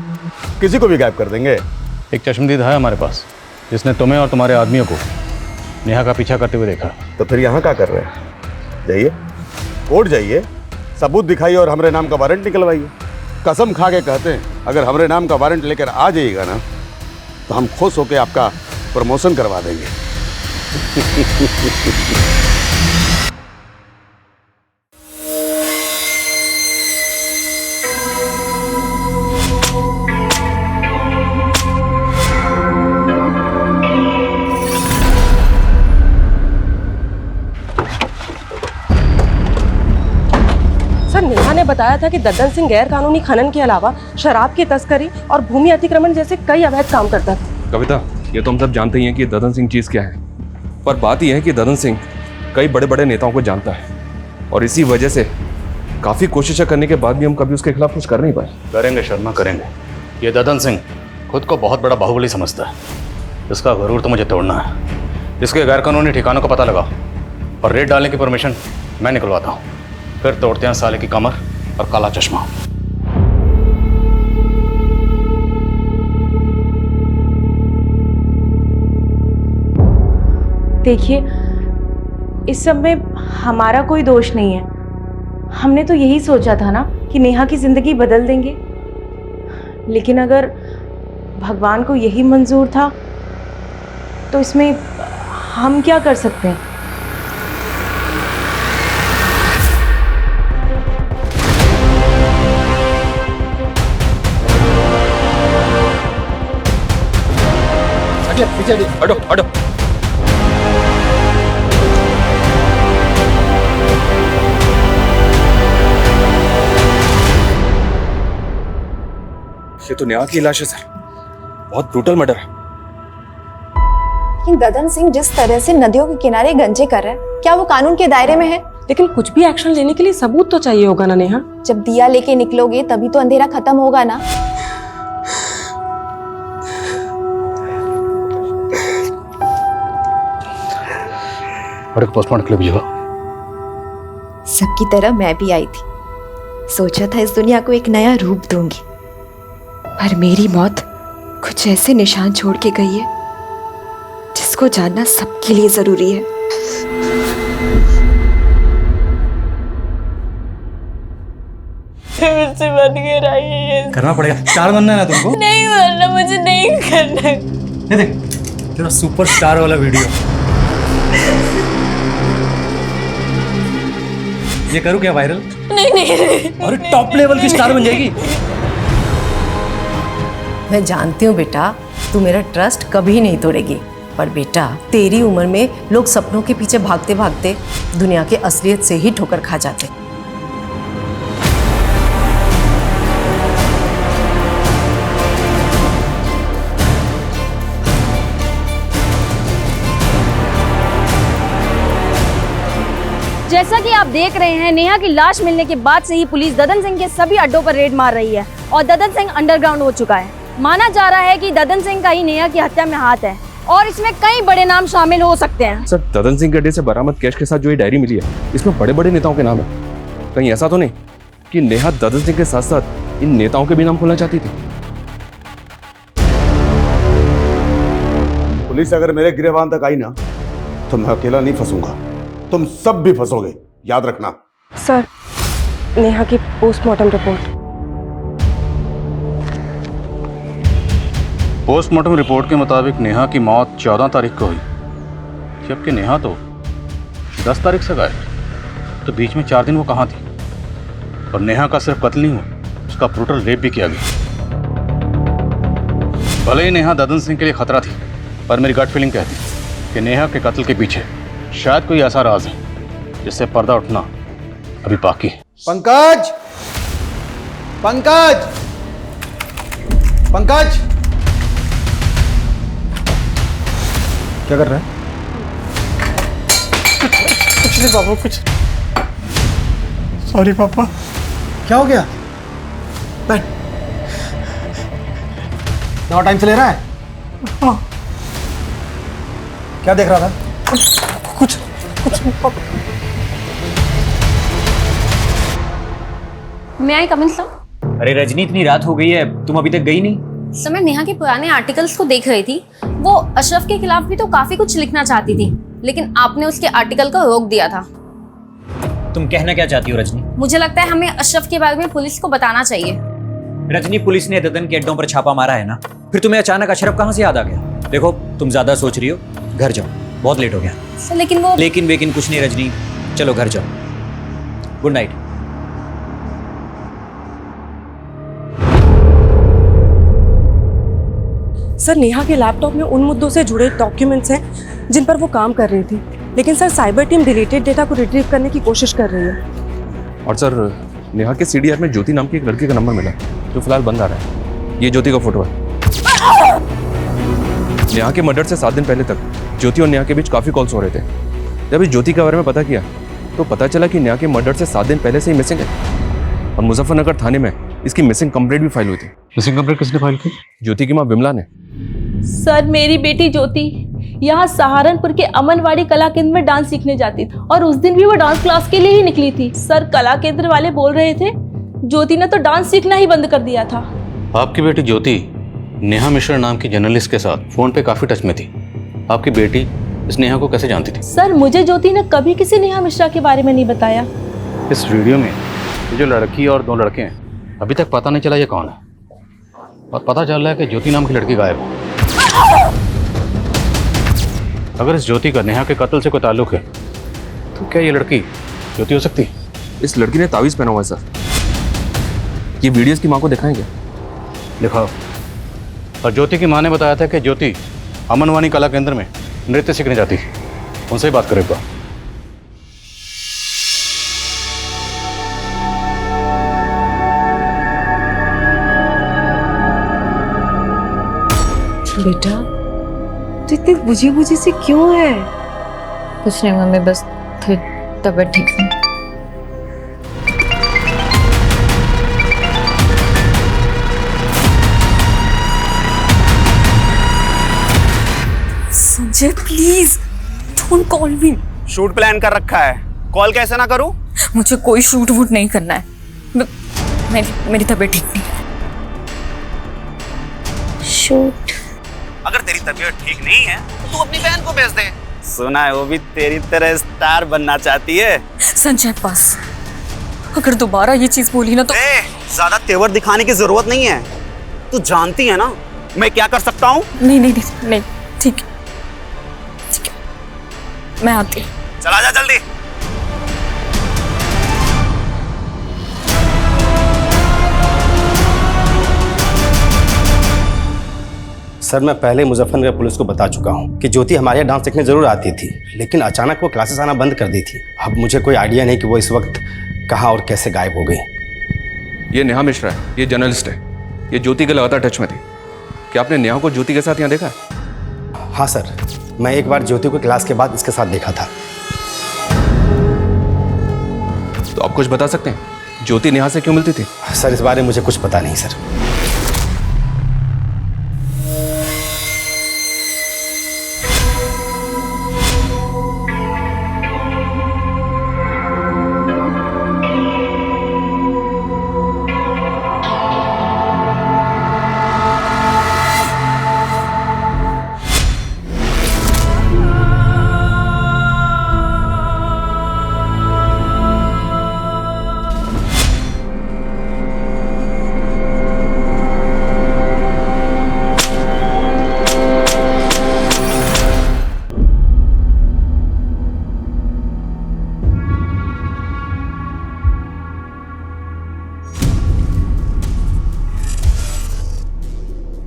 L: किसी को भी गायब कर देंगे।
F: एक चश्मदीद है हमारे पास जिसने तुम्हें और तुम्हारे आदमियों को नेहा का पीछा करते हुए देखा।
L: तो फिर यहाँ क्या कर रहे हैं? जाइए कोर्ट जाइए, सबूत दिखाइए और हमारे नाम का वारंट निकलवाइए। कसम खा के कहते हैं अगर हमारे नाम का वारंट लेकर आ जाइएगा ना तो हम खुश होकर आपका प्रमोशन करवा देंगे।
C: सर नेहा ने बताया था कि ददन सिंह गैर कानूनी खनन के अलावा शराब की तस्करी और भूमि अतिक्रमण जैसे कई अवैध काम करता था।
I: कविता, ये तो हम सब जानते ही हैं कि ददन सिंह चीज़ क्या है, पर बात यह है कि ददन सिंह कई बड़े बड़े नेताओं को जानता है, और इसी वजह से काफ़ी कोशिशें करने के बाद भी हम कभी उसके खिलाफ कुछ कर नहीं पाए।
F: करेंगे शर्मा, करेंगे। ये ददन सिंह खुद को बहुत बड़ा बाहुबली समझता है। इसका गरूर तो मुझे तोड़ना है। इसके गैर कानूनी ठिकानों का पता लगाओ और रेड डालने की परमिशन मैं निकलवाता हूँ। फिर तोड़ते हैं साले की कमर और काला चश्मा।
M: देखिए, इस सब में हमारा कोई दोष नहीं है। हमने तो यही सोचा था ना कि नेहा की जिंदगी बदल देंगे, लेकिन अगर भगवान को यही मंजूर था तो इसमें हम क्या कर सकते हैं।
J: पीछे
I: हटो हटो। ये तो नेहा की लाश है सर, बहुत ब्रूटल मर्डर है।
A: लेकिन ददन सिंह जिस तरह से नदियों के किनारे गंजे कर रहा है, क्या वो कानून के दायरे में है?
C: लेकिन कुछ भी एक्शन लेने के लिए सबूत तो चाहिए होगा ना नेहा।
A: जब दिया लेके निकलोगे तभी तो अंधेरा खत्म होगा ना।
F: और एक पोस्टमार्टम के लिए भिजवा।
A: सबकी तरह मैं भी आई थी, सोचा था इस दुनिया को एक नया रूप दूंगी, पर मेरी मौत कुछ ऐसे निशान छोड़ के गई है जिसको जानना सबके लिए जरूरी है।
M: मुझसे बन के रहिए।
G: करना पड़ेगा, स्टार बनना है ना तुमको।
M: नहीं बनना, मुझे नहीं करना।
G: ये देख तेरा सुपरस्टार वाला वीडियो। ये करूँ क्या वायरल?
M: नहीं नहीं।
G: और टॉप लेवल की स्टार बन जाएगी।
D: मैं जानती हूँ बेटा, तू मेरा ट्रस्ट कभी नहीं तोड़ेगी, पर बेटा तेरी उम्र में लोग सपनों के पीछे भागते भागते दुनिया के असलियत से ही ठोकर खा जाते।
B: जैसा कि आप देख रहे हैं, नेहा की लाश मिलने के बाद से ही पुलिस ददन सिंह के सभी अड्डों पर रेड मार रही है और ददन सिंह अंडरग्राउंड हो चुका है। माना जा रहा है कि ददन सिंह का ही नेहा की हत्या में हाथ है और इसमें कई बड़े नाम शामिल हो सकते हैं।
I: सर, ददन सिंह के अड्डे से बरामद कैश के साथ जो ये डायरी मिली है, इसमें बड़े बड़े नेताओं के नाम है। कहीं ऐसा तो नहीं कि नेहा ददन सिंह के साथ साथ इन नेताओं के भी नाम खोलना चाहती थी?
L: पुलिस अगर मेरे गिरबान तक आई ना तो मैं अकेला नहीं फंसूंगा, तुम सब भी फंसोगे, याद रखना।
C: सर, नेहा की पोस्टमार्टम रिपोर्ट।
F: पोस्टमार्टम रिपोर्ट के मुताबिक नेहा की मौत 14 तारीख को हुई, जबकि नेहा तो 10 तारीख से गायब। तो बीच में 4 दिन वो कहाँ थी? और नेहा का सिर्फ कत्ल नहीं हुआ, उसका ब्रूटल रेप भी किया गया। भले ही नेहा ददन सिंह के लिए खतरा थी, पर मेरी गट फीलिंग कहती कि नेहा के कत्ल के पीछे शायद कोई ऐसा राज है जिससे पर्दा उठना अभी बाकी है।
J: पंकज, पंकज, पंकज, क्या कर रहा है?
O: कुछ नहीं पापा, कुछ। सॉरी पापा।
J: क्या हो गया? बैठ। दवा टाइम से ले रहा है?
O: हाँ।
J: क्या देख रहा था?
O: कुछ नहीं पापा।
B: मैं आई कमिंग सर।
H: अरे रजनी, इतनी रात हो गई है, तुम अभी तक गई नहीं?
B: सर, मैं नेहा के पुराने आर्टिकल्स को देख रही थी। वो अशरफ के खिलाफ भी तो काफी कुछ लिखना चाहती थी, लेकिन आपने उसके आर्टिकल को रोक दिया था।
H: तुम कहना क्या चाहती हो रजनी?
B: मुझे लगता है हमें अशरफ के बारे में पुलिस को बताना चाहिए।
H: रजनी, पुलिस ने ददन के अड्डों पर छापा मारा है ना, फिर तुम्हें अचानक अशरफ कहाँ से याद आ गया? देखो, तुम ज्यादा सोच रही हो, घर जाओ, बहुत लेट हो गया।
B: सर, लेकिन वो
H: लेकिन कुछ नहीं रजनी, चलो घर जाओ। Good night.
C: सर, नेहा के लैपटॉप में उन मुद्दों से जुड़े डॉक्यूमेंट्स हैं जिन पर वो काम कर रही थी, लेकिन sir cyber team deleted data को रिट्रीव करने की कोशिश कर रही है।
I: और सर, नेहा के सीडीआर में ज्योति नाम की एक लड़की का नंबर मिला जो फिलहाल बंद आ रहा है। ये ज्योति का फोटो है। नेहा के मर्डर से 7 दिन पहले तक ज्योति और नेहा के बीच काफी कॉल्स हो रहे थे। जब इस ज्योति के बारे में पता किया तो पता चला कि नेहा के मर्डर से 7 दिन पहले से ही मिसिंग है और मुजफ्फरनगर थाने में इसकी मिसिंग कंप्लेंट भी फाइल हुई थी।
F: मिसिंग कंप्लेंट किसने फाइल की?
I: ज्योति की माँ विमला ने।
M: सर, मेरी बेटी ज्योति यहाँ सहारनपुर के अमनवाड़ी कला केंद्र में डांस सीखने जाती थी और उस दिन भी वो डांस क्लास के लिए ही निकली थी। सर, कला केंद्र वाले बोल रहे थे ज्योति ने तो डांस सीखना ही बंद कर दिया था।
F: आपकी बेटी ज्योति नेहा मिश्रा नाम की जर्नलिस्ट के साथ फोन पे काफी टच में थी। आपकी बेटी इस नेहा को कैसे जानती थी?
M: सर, मुझे ज्योति ने कभी किसी नेहा मिश्रा के बारे में नहीं बताया।
F: इस वीडियो में ये जो लड़की और 2 लड़के हैं, अभी तक पता नहीं चला ये कौन है, और पता चल रहा है कि ज्योति नाम की लड़की गायब है। अगर इस ज्योति का नेहा के कत्ल से कोई ताल्लुक है तो क्या ये लड़की ज्योति हो सकती है?
I: इस लड़की ने तावीज़ पहना हुआ है सर। ये वीडियोस की माँ को दिखाएंगे?
F: दिखाओ। और ज्योति की माँ ने बताया था कि ज्योति अमनवाणी कला केंद्र में नृत्य सीखने जाती थी। उनसे ही बात करें एक बार।
C: बेटा तो इतनी बुझी बुझी सी क्यों है?
B: कुछ नहीं मम्मी, बस थोड़ी तबीयत ठीक नहीं।
P: Sanjay please don't call me.
Q: Shoot plan कर रखा है, कॉल कैसे ना करूं?
P: मुझे कोई शूट वूट नहीं करना है। मेरी तबीयत ठीक नहीं है। शूट?
Q: अगर तेरी तबीयत ठीक नहीं है तो तू अपनी बहन को भेज दे। सुना है वो भी तेरी तरह स्टार बनना चाहती है।
P: संजय बस, अगर दोबारा ये चीज बोली ना तो
Q: ज्यादा तेवर दिखाने की जरूरत नहीं है। तू जानती है ना मैं क्या कर सकता हूँ।
P: नहीं ठीक है, मैं आती हूँ।
Q: चला जा जल्दी।
J: सर, मैं पहले मुजफ्फरनगर पुलिस को बता चुका हूँ कि ज्योति हमारे यहाँ डांस सीखने जरूर आती थी, लेकिन अचानक वो क्लासेस आना बंद कर दी थी। अब मुझे कोई आइडिया नहीं कि वो इस वक्त कहाँ और कैसे गायब हो गई।
I: ये नेहा मिश्रा है, ये जर्नलिस्ट है, ये ज्योति के लगातार टच में थी। क्या आपने नेहा को ज्योति के साथ यहाँ देखा है?
J: हाँ सर, मैं एक बार ज्योति को क्लास के बाद इसके साथ देखा था।
I: तो आप कुछ बता सकते हैं ज्योति नेहा से क्यों मिलती थी?
J: सर, इस बारे में मुझे कुछ पता नहीं सर।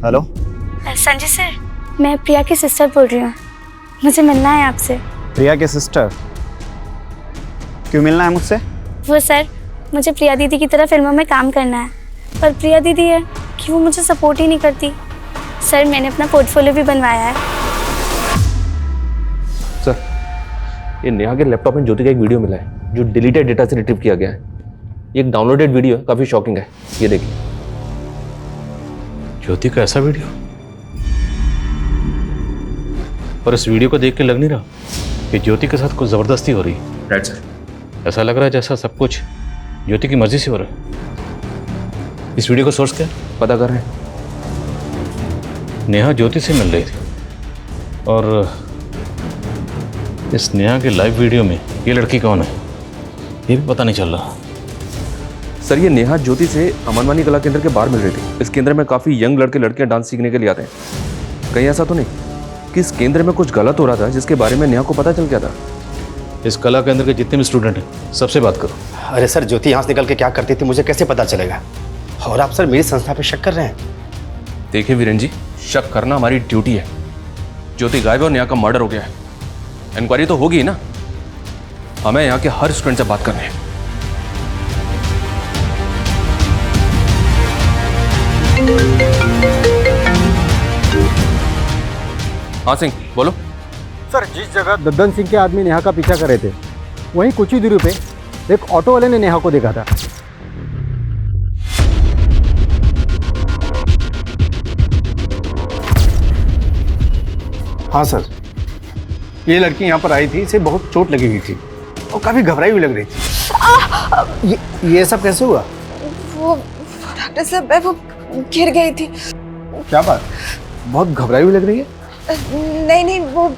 Q: हेलो
E: संजय सर, मैं प्रिया की सिस्टर बोल रही हूँ। मुझे मिलना है आपसे।
Q: प्रिया के सिस्टर? क्यों मिलना है मुझसे?
E: वो सर, मुझे प्रिया दीदी की तरह फिल्मों में काम करना है, पर प्रिया दीदी है कि वो मुझे सपोर्ट ही नहीं करती। सर, मैंने अपना पोर्टफोलियो भी बनवाया है।
I: सर, ये नेहा के लैपटॉप में ज्योति का एक वीडियो मिला है जो डिलीटेड डेटा से रिट्रीव किया गया है। ये एक डाउनलोडेड वीडियो है, काफ़ी शॉकिंग है। ये देखिए।
F: ज्योति का ऐसा वीडियो? पर इस वीडियो को देख के लग नहीं रहा कि ज्योति के साथ कुछ ज़बरदस्ती हो रही है।
I: Right sir.
F: ऐसा लग रहा है जैसा सब कुछ ज्योति की मर्जी से हो रहा है। इस वीडियो का सोर्स क्या है?
I: पता कर रहे हैं।
F: नेहा ज्योति से मिल रही थी और इस नेहा के लाइव वीडियो में ये लड़की कौन है ये भी पता नहीं चल रहा।
I: सर, ये नेहा ज्योति से अमनवाणी कला केंद्र के बाहर मिल रही थी। इस केंद्र में काफ़ी यंग लड़के लड़कियां डांस सीखने के लिए आते हैं। कहीं ऐसा तो नहीं कि इस केंद्र में कुछ गलत हो रहा था जिसके बारे में नेहा को पता चल गया था?
F: इस कला केंद्र के जितने भी स्टूडेंट हैं सबसे बात करो।
J: अरे सर, ज्योति यहाँ से निकल के क्या करती थी मुझे कैसे पता चलेगा? और आप सर मेरी संस्था पे शक कर रहे हैं?
I: देखिए वीरेन जी, शक करना हमारी ड्यूटी है। ज्योति गायब है और नेहा का मर्डर हो गया है। इंक्वायरी तो होगी ना। हमें यहाँ के हर स्टूडेंट से बात करनी है। हाँ सिंह, बोलो।
J: सर, जिस जगह दद्दन सिंह के आदमी नेहा का पीछा कर रहे थे वहीं कुछ ही दूरी पे एक ऑटो वाले ने नेहा को देखा था। हाँ सर,
F: ये लड़की यहाँ पर आई थी, इसे बहुत चोट लगी हुई थी और काफ़ी घबराई हुई लग रही थी। ये सब कैसे हुआ?
A: वो डॉक्टर साहब वो गिर गई थी।
F: क्या बात, बहुत घबराई हुई लग रही है।
A: नहीं नहीं, वो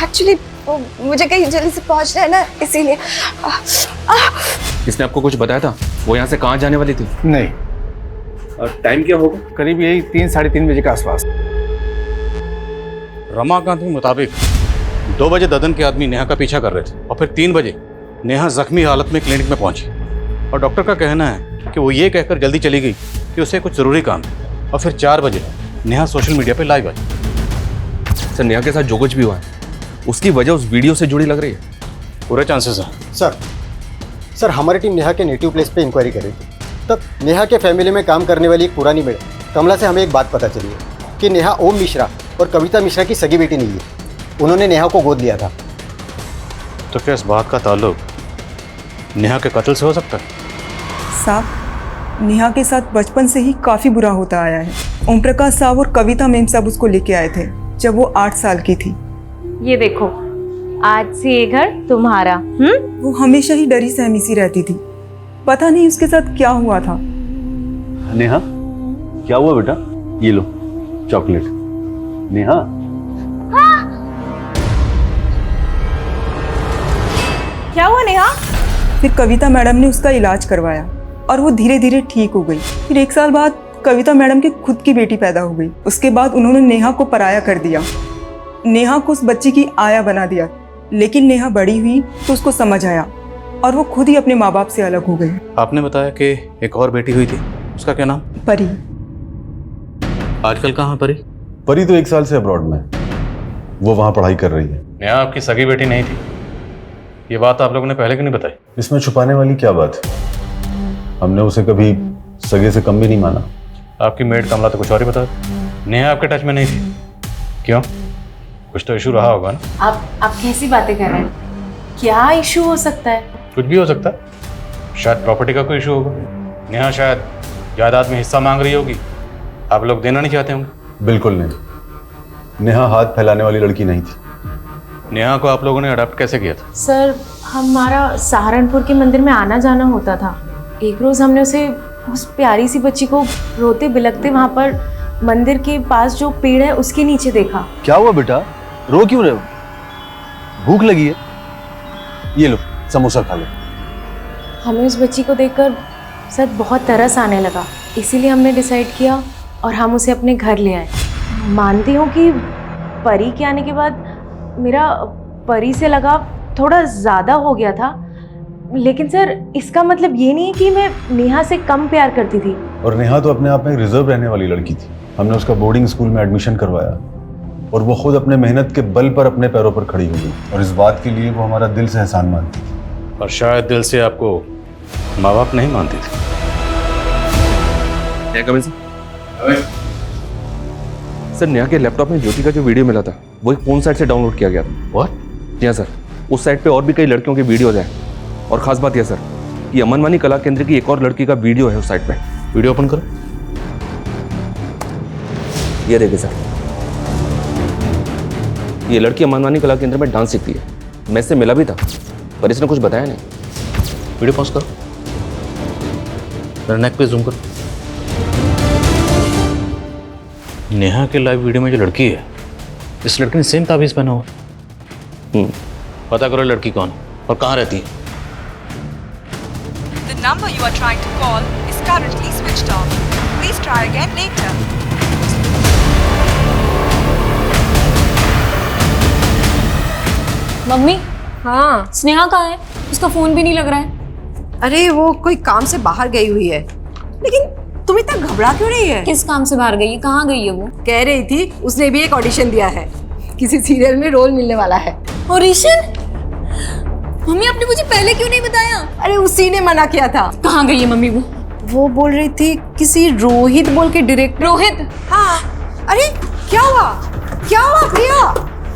A: एक्चुअली मुझे कहीं जल्दी से पहुंचना है ना, इसीलिए।
I: इसने आपको कुछ बताया था वो यहाँ से कहाँ जाने वाली थी?
F: नहीं।
I: और टाइम क्या होगा?
F: करीब यही 3-3:30 बजे के आसपास। रमाकांत के मुताबिक 2 बजे ददन के आदमी नेहा का पीछा कर रहे थे और फिर 3 बजे नेहा जख्मी हालत में क्लिनिक में पहुंची और डॉक्टर का कहना है कि वो ये कहकर जल्दी चली गई कि उसे कुछ ज़रूरी काम है और फिर 4 बजे नेहा सोशल मीडिया पे लाइव आई।
I: सर नेहा के साथ जो कुछ भी हुआ है उसकी वजह उस वीडियो से जुड़ी लग रही है।
F: पूरे चांसेस हैं।
R: सर हमारी टीम नेहा के नेटिव प्लेस पे इंक्वायरी कर रही थी, तब नेहा के फैमिली में काम करने वाली एक पुरानी मेड कमला से हमें एक बात पता चली है कि नेहा ओम मिश्रा और कविता मिश्रा की सगी बेटी नहीं है। उन्होंने नेहा को गोद लिया था।
F: तो क्या इस बात का ताल्लुक नेहा के कत्ल से हो सकता है?
S: साहब, नेहा के साथ बचपन से ही काफ़ी बुरा होता आया है। ओम प्रकाश साहब और कविता मैम साहब उसको लेके आए थे जब वो 8 साल की थी।
M: ये देखो, आज से ये घर तुम्हारा।
S: वो हमेशा ही डरी सहमी सी रहती थी, पता नहीं उसके साथ क्या हुआ था।
L: नेहा, क्या हुआ बेटा? ये लो चॉकलेट। नेहा,
M: क्या हुआ नेहा?
S: फिर कविता मैडम ने उसका इलाज करवाया और वो धीरे धीरे ठीक हो गई। फिर 1 साल बाद कविता मैडम की खुद की बेटी पैदा हो गई। उसके बाद उन्होंने नेहा को पराया कर दिया, नेहा को उस बच्ची की आया बना दिया। लेकिन नेहा बड़ी हुई तो उसको समझ आया और वो खुद ही अपने माँ बाप से अलग हो गई।
F: आपने बताया कि एक और बेटी हुई थी, उसका क्या नाम?
S: परी।
F: आजकल कहाँ परी?
L: परी तो 1 साल से अब्रॉड में, वो वहाँ पढ़ाई कर रही है।
F: नेहा आपकी सगी बेटी नहीं थी, ये बात आप लोगों ने पहले क्यों नहीं बताई?
L: इसमें छुपाने वाली क्या बात है? हमने उसे कभी सगे से कम भी नहीं माना।
F: आपकी मेड कमला तो कुछ और ही बता। नेहा आपके टच में नहीं थी, क्यों? कुछ तो इशू रहा होगा ना?
M: आप कैसी बातें कर रहे हैं? क्या इशू हो सकता है?
F: कुछ भी हो सकता है, शायद प्रॉपर्टी का कोई इशू होगा। नेहा शायद जायदाद में हिस्सा मांग रही होगी, आप लोग देना नहीं चाहते होंगे।
L: बिल्कुल नहीं, नेहा हाथ फैलाने वाली लड़की नहीं थी।
F: नेहा को आप लोगों ने अडॉप्ट कैसे किया था?
M: सर हमारा सहारनपुर के मंदिर में आना जाना होता था। एक रोज हमने उसे, उस प्यारी सी बच्ची को रोते बिलखते वहाँ पर मंदिर के पास जो पेड़ है उसके नीचे देखा।
L: क्या हुआ बेटा, रो क्यों रहे हो? भूख लगी है? ये लो समोसा खा लो।
M: हमें उस बच्ची को देखकर सर बहुत तरस आने लगा, इसीलिए हमने डिसाइड किया और हम उसे अपने घर ले आए। मानती हूँ कि परी के आने के बाद मेरा परी से लगाव थोड़ा ज़्यादा हो गया था, लेकिन सर इसका मतलब ये नहीं कि मैं नेहा से कम प्यार करती थी।
L: और नेहा तो अपने आप में रिजर्व रहने वाली लड़की थी। हमने उसका बोर्डिंग स्कूल में एडमिशन करवाया और वो खुद अपने मेहनत के बल पर अपने पैरों पर खड़ी हो गई और इस बात के लिए वो हमारा दिल से एहसान मानती थी।
F: और शायद दिल से आपको माँ बाप नहीं मानते थे।
I: सर नेहा के लैपटॉप में ज्योति का जो वीडियो मिला था वो एक फोन साइट से डाउनलोड किया गया था।
F: व्हाट?
I: जी हाँ सर, उस साइट पे और भी कई लड़कियों के वीडियोज हैं और खास बात यह सर कि अमनवानी कला केंद्र की एक और लड़की का वीडियो है उस साइट पे।
F: वीडियो ओपन करो।
I: ये देखिए सर, ये लड़की अमनवानी कला केंद्र में डांस सीखती है। मैं इससे मिला भी था पर इसने कुछ बताया नहीं।
F: वीडियो पॉज करो, मेरा नेक पे जूम करो। नेहा के लाइव वीडियो में जो लड़की है, इस लड़की ने सेम ताबीज़ पहना हुआ। पता करो लड़की कौन और कहाँ रहती है।
T: The number you are trying to call is currently switched off. Please try again later.
B: Mummy. हाँ, स्नेहा कहाँ है? उसका फोन भी नहीं लग रहा है।
D: अरे वो कोई काम से बाहर गई हुई है। लेकिन तुम इतना घबरा क्यों रही है?
B: किस काम से बाहर गई है? कहाँ गई है वो?
D: कह रही थी उसने भी एक ऑडिशन दिया है, किसी सीरियल में रोल मिलने वाला है।
B: ऑडिशन? मम्मी आपने मुझे पहले क्यों नहीं बताया?
D: अरे उसी ने मना किया था।
B: कहाँ गई है मम्मी वो?
D: वो बोल रही थी किसी रोहित बोल के डायरेक्टर।
B: रोहित?
D: हाँ। अरे क्या हुआ? क्या हुआ प्रिया?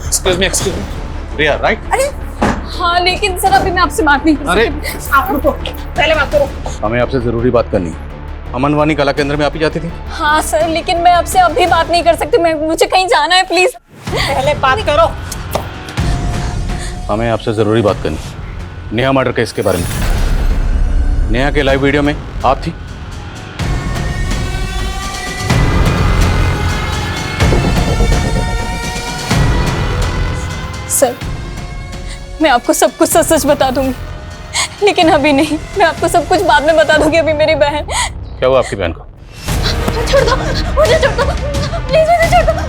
F: एक्सक्यूज मी, प्रिया राइट?
D: अरे
B: हाँ, लेकिन सर अभी मैं आपसे बात नहीं कर सकती।
F: अरे
D: आप रुको, पहले बात करो।
F: हमें आपसे जरूरी बात करनी है। अमनवानी कला केंद्र में आप ही जाती थी?
B: हाँ सर, लेकिन मैं आपसे अभी बात नहीं कर सकती। मुझे कहीं जाना है, प्लीज।
D: पहले बात करो।
F: हमें आपसे ज़रूरी बात करनी, नेहा मर्डर केस के बारे में। नेहा के लाइव वीडियो में आप थी?
P: सर, मैं आपको सब कुछ सच सच बता दूंगी, लेकिन अभी नहीं। मैं आपको सब कुछ बाद में बता दूंगी। अभी मेरी बहन।
F: क्या हुआ आपकी बहन को?
P: छोड़ दो मुझे, छोड़ दो प्लीज, मुझे छोड़ दो मुझे।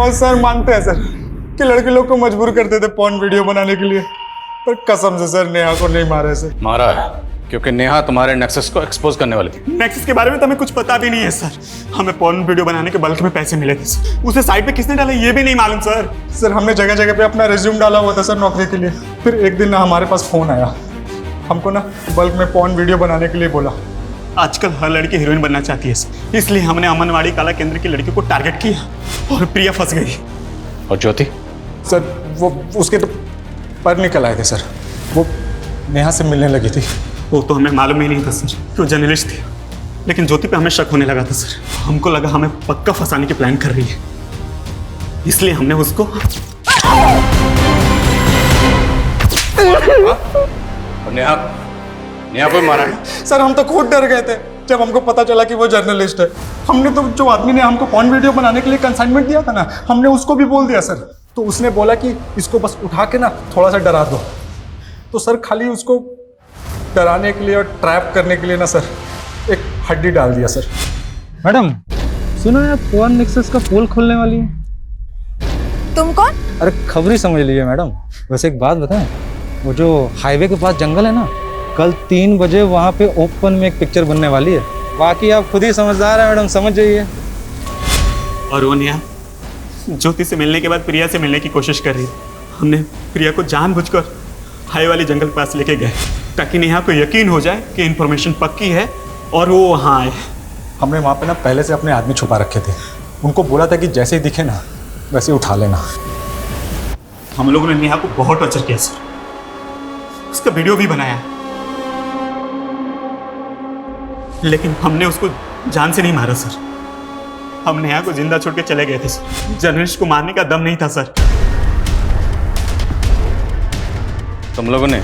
G: और सर मानते हैं सर कि लड़के लोग को मजबूर करते थे पॉर्न वीडियो बनाने के लिए, पर कसम से सर नेहा को नहीं मारे सर।
F: मारा है क्योंकि नेहा तुम्हारे नेक्सस को एक्सपोज करने वाली थी।
G: नेक्सस के बारे में तो हमें कुछ पता भी नहीं है सर। हमें पॉर्न वीडियो बनाने के बल्क में पैसे मिले थे सर। उसे साइट पे किसने डाला ये भी नहीं मालूम सर। सर हमने जगह जगह पे अपना रिज्यूम डाला हुआ था सर नौकरी के लिए। फिर एक दिन ना हमारे पास फोन आया, हमको ना बल्क में पॉर्न वीडियो बनाने के लिए बोला। आजकल हर लड़की हीरोइन बनना चाहती है सर, इसलिए हमने अमनवाड़ी काला केंद्र की लड़की को टारगेट किया और प्रिया फंस गई।
F: और ज्योति?
G: सर वो उसके तो पर निकल आए थे सर। वो नेहा से मिलने लगी थी। वो तो हमें मालूम ही नहीं था सर कि वो जर्नलिस्ट थी, लेकिन ज्योति पे हमें शक होने लगा था सर। हमको लगा हमें पक्का फंसाने की प्लान कर रही है, इसलिए हमने उसको
F: नेहा को मारा है।
G: सर हम तो खुद डर गए थे जब हमको पता चला कि वो जर्नलिस्ट है। हमने तो जो आदमी ने हमको पॉर्न वीडियो बनाने के लिए कंसाइनमेंट दिया था ना, हमने उसको भी बोल दिया सर। तो उसने बोला कि इसको बस उठा के ना थोड़ा सा डरा दो। तो सर खाली उसको डराने के लिए और ट्रैप करने के लिए ना सर एक हड्डी डाल दिया सर।
U: मैडम सुनो यार, पॉर्न नेक्सस का पोल खोलने वाली है।
A: तुम कौन?
U: अरे खबरी समझ लीजिए मैडम। वैसे एक बात बताएं, वो जो हाईवे के पास जंगल है ना, कल 3 बजे वहाँ पे ओपन में एक पिक्चर बनने वाली है। बाकी आप खुद ही समझदार हैं मैडम, समझ जाइए।
G: और वो नेहा ज्योति से मिलने के बाद प्रिया से मिलने की कोशिश कर रही है। हमने प्रिया को जानबूझकर हाई वाली जंगल के पास लेके गए ताकि नेहा को यकीन हो जाए कि इन्फॉर्मेशन पक्की है और वो वहाँ आए। हमने वहाँ पे ना पहले से अपने आदमी छुपा रखे थे। उनको बोला था कि जैसे ही दिखे ना वैसे उठा लेना। हम लोगों ने नेहा को बहुत टॉर्चर किया सर, उसका वीडियो भी बनाया, लेकिन हमने उसको जान से नहीं मारा सर। हम नेहा को जिंदा छोड़ के चले गए थे सर। जर्नलिस्ट को मारने का दम नहीं था सर।
F: तुम लोगों ने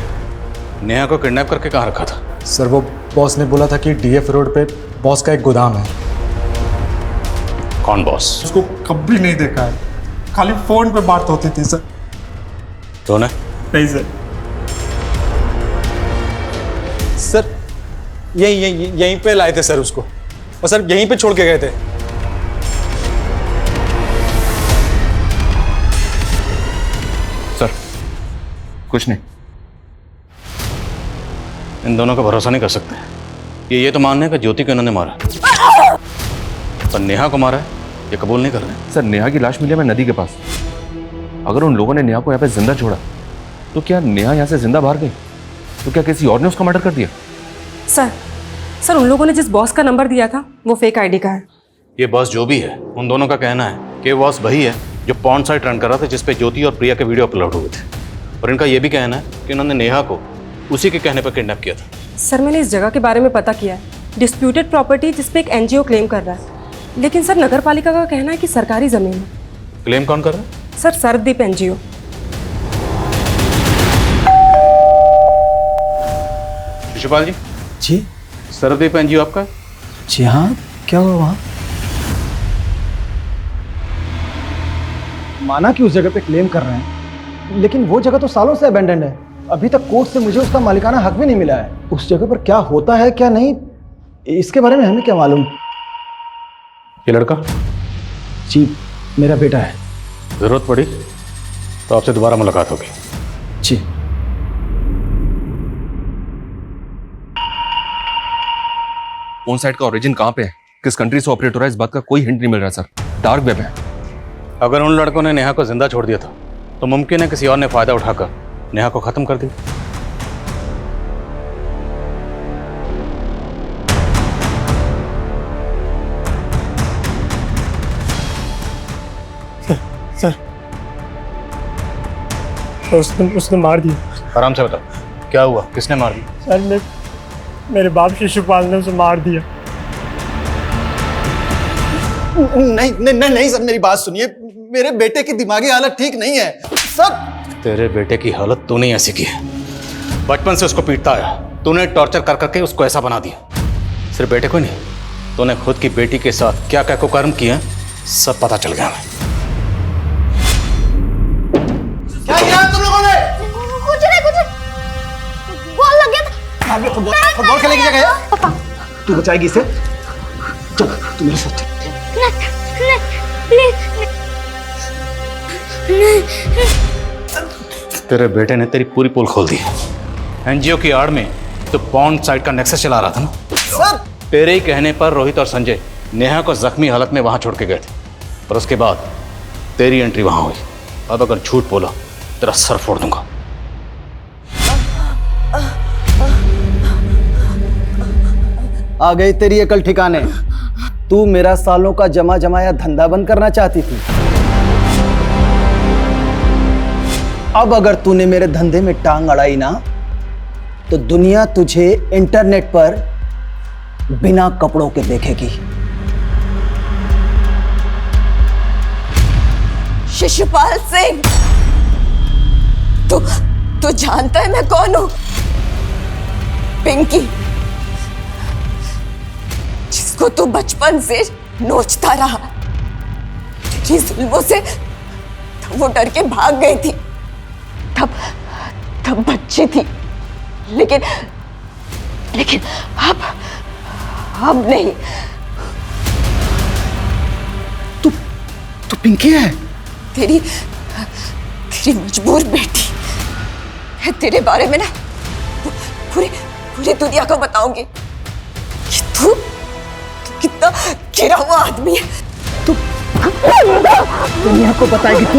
F: नेहा को किडनैप करके कहाँ रखा था?
G: सर वो बॉस ने बोला था कि डीएफ रोड पे बॉस का एक गोदाम है।
F: कौन बॉस?
G: उसको कभी नहीं देखा है, खाली फोन पे बात होती थी सर।
F: तो
G: नहीं सर। सर यहीं पे लाए थे सर उसको, और सर यहीं पे छोड़ के गए थे।
F: सर कुछ नहीं, इन दोनों का भरोसा नहीं कर सकते। ये तो मानने का ज्योति को इन्होंने मारा, पर नेहा को मारा है ये कबूल नहीं कर रहे।
I: सर नेहा की लाश मिली है नदी के पास। अगर उन लोगों ने नेहा को यहाँ पे जिंदा छोड़ा तो क्या नेहा यहाँ से जिंदा बाहर गई? तो क्या किसी और ने उसका मर्डर कर दिया?
C: सर उन लोगों ने जिस बॉस का नंबर दिया था वो फेक आईडी का है।
F: ये बॉस जो भी है, उन दोनों का कहना है कि बॉस वही है जो पॉर्न साइट रन कर रहा था जिसपे ज्योति और प्रिया के वीडियो अपलोड हुए थे। और इनका ये भी कहना है कि उन्होंने नेहा को उसी के कहने पर किडनैप किया था।
C: सर मैंने इस जगह के बारे में पता किया है, डिस्प्यूटेड प्रॉपर्टी जिसपे एक एनजीओ क्लेम कर रहा है, लेकिन सर नगर पालिका का कहना है कि सरकारी जमीन है।
F: क्लेम कौन कर रहा है?
C: Sir Sarvdeep NGO.
F: शिशुपाल जी।
U: जी।
F: सर्वदीप एनजीओ आपका?
U: जी हाँ, क्या हुआ वहाँ?
R: माना कि उस जगह पे क्लेम कर रहे हैं, लेकिन वो जगह तो सालों से अबेंडेंड है। अभी तक कोर्ट से मुझे उसका मालिकाना हक भी नहीं मिला है। उस जगह पर क्या होता है क्या नहीं, इसके बारे में हमें क्या मालूम।
F: ये लड़का?
R: जी मेरा बेटा है।
F: जरूरत पड़ी तो आपसे दोबारा मुलाकात होगी।
R: जी।
I: फोन साइट का ओरिजिन कहाँ पे है, किस कंट्री से ऑपरेट हो रहा है, इस बात का कोई हिंट नहीं मिल रहा सर। डार्क वेब है।
F: अगर उन लड़कों ने नेहा को जिंदा छोड़ दिया था तो मुमकिन है किसी और ने फायदा उठाकर नेहा को खत्म कर दिया।
O: तो उसने मार दिया।
F: आराम से बताओ क्या हुआ, किसने मार दिया?
O: सर मेरे बाप शिशुपाल ने उसे मार दिया।
K: नहीं नहीं नहीं नहीं सर, मेरी बात सुनिए, मेरे बेटे की दिमागी हालत ठीक नहीं है सर।
F: तेरे बेटे की हालत तूने ऐसी की है, बचपन से उसको पीटता आया, तूने टॉर्चर कर करके उसको ऐसा बना दिया। सिर्फ बेटे को नहीं, तूने खुद की बेटी के साथ क्या क्या कुकर्म किए हैं सब पता चल गया हमें।
K: क्या किया तुम लोगों ने?
B: कुछ नहीं, बॉल लग गया था।
K: फुटबॉल खेलने की जगह है? तू बचाएगी इसे? चल तू मेरे साथ चल।
F: तेरे बेटे ने तेरी पूरी पोल खोल दी। एनजीओ की आड़ में तो पॉन्ड साइट का नेक्सस चला रहा था ना।
K: सर
F: तेरे ही कहने पर रोहित और संजय नेहा को जख्मी हालत में वहां छोड़ के गए थे, और उसके बाद तेरी एंट्री वहां हुई। अब अगर झूठ बोला तेरा सर फोड़ दूंगा।
K: आ गई तेरी अकल ठिकाने। तू मेरा सालों का जमा जमाया धंधा बंद करना चाहती थी। अब अगर तूने मेरे धंधे में टांग अड़ाई ना, तो दुनिया तुझे इंटरनेट पर बिना कपड़ों के देखेगी।
A: शिशुपाल सिंह, तू जानता है मैं कौन हूं? पिंकी, जिसको तू बचपन से नोचता रहा। तेरी जुल्मों से वो डर के भाग गई थी। तब बच्ची थी, लेकिन अब नहीं।
K: तू पिंकी है?
A: तेरी मजबूर बेटी है। तेरे बारे में ना पूरी दुनिया को बताऊंगी कि तू कितना गिरा हुआ आदमी है।
K: तू दुनिया को बताएगी तू?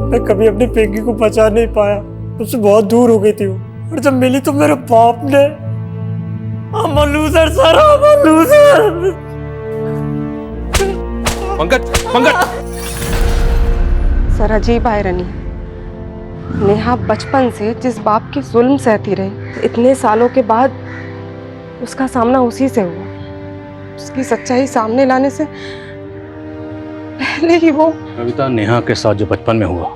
O: मैं कभी अपनी पिंकी को बचा नहीं पाया, उससे बहुत दूर हो गई थी वो। और जब मिली तो मेरे बाप ने I'm a loser, sir, I'm a loser।
I: Pankaj
C: sir अजीब आयरनी, नेहा बचपन से जिस बाप की जुल्म सहती रही, इतने सालों के बाद उसका सामना उसी से हुआ। उसकी सच्चाई सामने लाने से पहले ही वो
F: कविता, नेहा के साथ जो बचपन में हुआ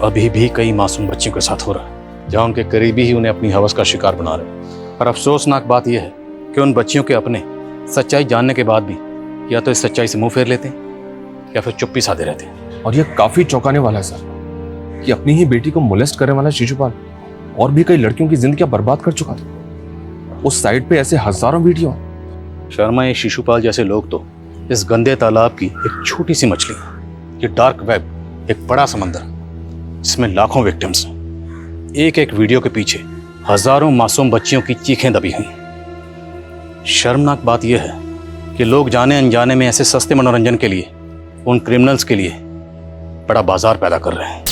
F: अभी भी कई मासूम बच्चियों के साथ हो रहा है, जहाँ उनके करीबी ही उन्हें अपनी हवस का शिकार बना रहे हैं। और अफसोसनाक बात यह है कि उन बच्चियों के अपने सच्चाई जानने के बाद भी या तो इस सच्चाई से मुंह फेर लेते हैं या फिर चुप्पी साधे रहते हैं।
I: और यह काफी चौंकाने वाला है सर कि अपनी ही बेटी को मोलेस्ट करने वाला शिशुपाल और भी कई लड़कियों की जिंदगियां बर्बाद कर चुका था। उस साइट पे ऐसे हजारों वीडियो।
F: शर्मा, ये शिशुपाल जैसे लोग तो इस गंदे तालाब की एक छोटी सी मछली है। ये डार्क वेब एक बड़ा समंदर जिसमें लाखों विक्टिम्स हैं। एक एक वीडियो के पीछे हजारों मासूम बच्चियों की चीखें दबी हुई। शर्मनाक बात यह है कि लोग जाने अनजाने में ऐसे सस्ते मनोरंजन के लिए उन क्रिमिनल्स के लिए बड़ा बाजार पैदा कर रहे हैं।